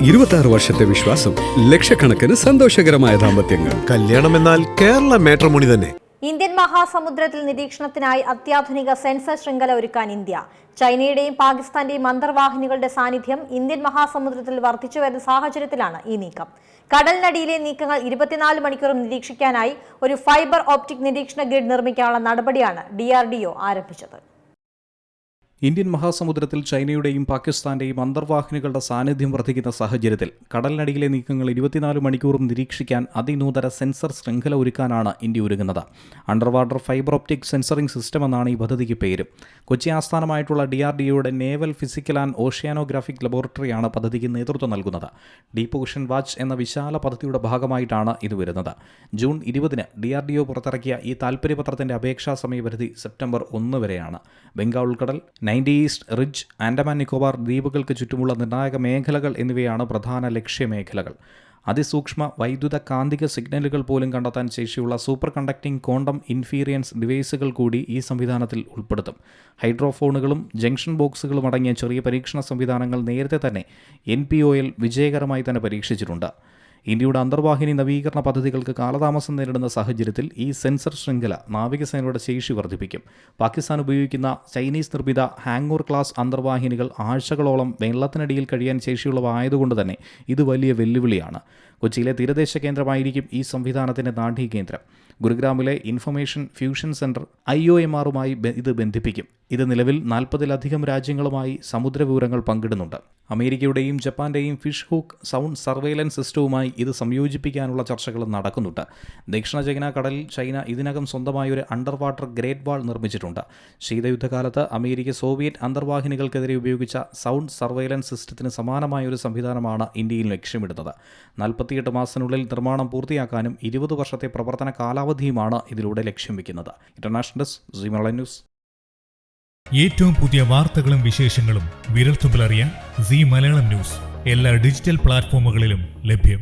26 വർഷത്തെ വിശ്വാസം, ലക്ഷക്കണക്കിന് സന്തോഷകരമായ ദാമ്പത്യങ്ങൾ. കല്യാണം എന്നാൽ കേരള മാട്രിമോണി തന്നെ. ഇന്ത്യൻ മഹാസമുദ്രത്തിൽ നിരീക്ഷണത്തിനായി അത്യാധുനിക സെൻസർ ശൃംഖല ഒരുക്കാൻ ഇന്ത്യ. ചൈനയുടെയും പാകിസ്ഥാന്റെയും അന്തർവാഹിനികളുടെ സാന്നിധ്യം ഇന്ത്യൻ മഹാസമുദ്രത്തിൽ വർദ്ധിച്ചുവരുന്ന സാഹചര്യത്തിലാണ് ഈ നീക്കം. കടലിനടിയിലെ നീക്കങ്ങൾ 24 മണിക്കൂറും നിരീക്ഷിക്കാനായി ഒരു ഫൈബർ ഓപ്റ്റിക് നിരീക്ഷണ ഗ്രിഡ് നിർമ്മിക്കാനുള്ള നടപടിയാണ് DRDO ആരംഭിച്ചത്. ഇന്ത്യൻ മഹാസമുദ്രത്തിൽ ചൈനയുടെയും പാകിസ്ഥാന്റെയും അന്തർവാഹിനികളുടെ സാന്നിധ്യം വർദ്ധിക്കുന്ന സാഹചര്യത്തിൽ കടലിനടിയിലെ നീക്കങ്ങൾ 24 മണിക്കൂറും നിരീക്ഷിക്കാൻ അതിനൂതന സെൻസർ ശൃംഖല ഒരുക്കാനാണ് ഇന്ത്യ ഒരുങ്ങുന്നത്. Under water fibre optic sensoring system എന്നാണ് ഈ പദ്ധതിക്ക് പേര്. കൊച്ചി ആസ്ഥാനമായിട്ടുള്ള DRDOയുടെ നേവൽ ഫിസിക്കൽ ആൻഡ് ഓഷ്യാനോഗ്രാഫിക് ലബോറട്ടറിയാണ് പദ്ധതിക്ക് നേതൃത്വം നൽകുന്നത്. ഡീപ്പ് ഓഷൻ വാച്ച് എന്ന വിശാല പദ്ധതിയുടെ ഭാഗമായിട്ടാണ് ഇത് വരുന്നത്. ജൂൺ 20-ന് DRDO പുറത്തിറക്കിയ ഈ താൽപ്പര്യപത്രത്തിന്റെ അപേക്ഷാ സമയപരിധി സെപ്റ്റംബർ 1 വരെയാണ്. ബംഗാൾ ഉൾക്കടൽ, 90 ഈസ്റ്റ് റിഡ്ജ്, ആൻഡമാൻ നിക്കോബാർ ദ്വീപുകൾക്ക് ചുറ്റുമുള്ള നിർണായക മേഖലകൾ എന്നിവയാണ് പ്രധാന ലക്ഷ്യമേഖലകൾ. അതിസൂക്ഷ്മ വൈദ്യുത കാന്തിക സിഗ്നലുകൾ പോലും കണ്ടെത്താൻ ശേഷിയുള്ള സൂപ്പർ കണ്ടക്ടിംഗ് ക്വാണ്ടം ഇൻഫീരിയൻസ് ഡിവൈസുകൾ കൂടി ഈ സംവിധാനത്തിൽ ഉൾപ്പെടുത്തും. ഹൈഡ്രോഫോണുകളും ജംഗ്ഷൻ ബോക്സുകളും അടങ്ങിയ ചെറിയ പരീക്ഷണ സംവിധാനങ്ങൾ നേരത്തെ തന്നെ NPOL വിജയകരമായി തന്നെ പരീക്ഷിച്ചിട്ടുണ്ട്. ഇന്ത്യയുടെ അന്തർവാഹിനി നവീകരണ പദ്ധതികൾക്ക് കാലതാമസം നേരിടുന്ന സാഹചര്യത്തിൽ ഈ സെൻസർ ശൃംഖല നാവികസേനയുടെ ശേഷി വർദ്ധിപ്പിക്കും. പാകിസ്ഥാൻ ഉപയോഗിക്കുന്ന ചൈനീസ് നിർമ്മിത ഹാങ്ങൂർ ക്ലാസ് അന്തർവാഹിനികൾ ആഴ്ചകളോളം വെള്ളത്തിനടിയിൽ കഴിയാൻ ശേഷിയുള്ളവ ആയതുകൊണ്ട് തന്നെ ഇത് വലിയ വെല്ലുവിളിയാണ്. കൊച്ചിയിലെ തീരദേശ കേന്ദ്രമായിരിക്കും ഈ സംവിധാനത്തിൻ്റെ നാഡീകേന്ദ്രം. ഗുരുഗ്രാമിലെ ഇൻഫർമേഷൻ ഫ്യൂഷൻ സെൻറ്റർ IOMRുമായി ഇത് ബന്ധിപ്പിക്കും. ഇത് നിലവിൽ 40-ലധികം രാജ്യങ്ങളുമായി സമുദ്ര വിവരങ്ങൾ പങ്കിടുന്നുണ്ട്. അമേരിക്കയുടെയും ജപ്പാന്റെയും ഫിഷ് ഹൂക്ക് സൗണ്ട് സർവൈലൻസ് സിസ്റ്റവുമായി ഇത് സംയോജിപ്പിക്കാനുള്ള ചർച്ചകൾ നടക്കുന്നുണ്ട്. ദക്ഷിണ ചൈന കടലിൽ ചൈന ഇതിനകം സ്വന്തമായ ഒരു അണ്ടർ വാട്ടർ ഗ്രേറ്റ് വാൾ നിർമ്മിച്ചിട്ടുണ്ട്. ശീതയുദ്ധകാലത്ത് അമേരിക്ക സോവിയറ്റ് അന്തർവാഹിനികൾക്കെതിരെ ഉപയോഗിച്ച സൗണ്ട് സർവൈലൻസ് സിസ്റ്റത്തിന് സമാനമായ ഒരു സംവിധാനമാണ് ഇന്ത്യയിൽ ലക്ഷ്യമിടുന്നത്. 48 മാസത്തിനുള്ളിൽ നിർമ്മാണം പൂർത്തിയാക്കാനും 20 വർഷത്തെ പ്രവർത്തന കാലാവധിയുമാണ് ഇതിലൂടെ ലക്ഷ്യം വയ്ക്കുന്നത്. International desk, Zee Malayalam news. ഏറ്റവും പുതിയ വാർത്തകളും വിശേഷങ്ങളും വിരൽത്തുമ്പിലറിയാൻ സീ മലയാളം ന്യൂസ് എല്ലാ ഡിജിറ്റൽ പ്ലാറ്റ്ഫോമുകളിലും ലഭ്യം.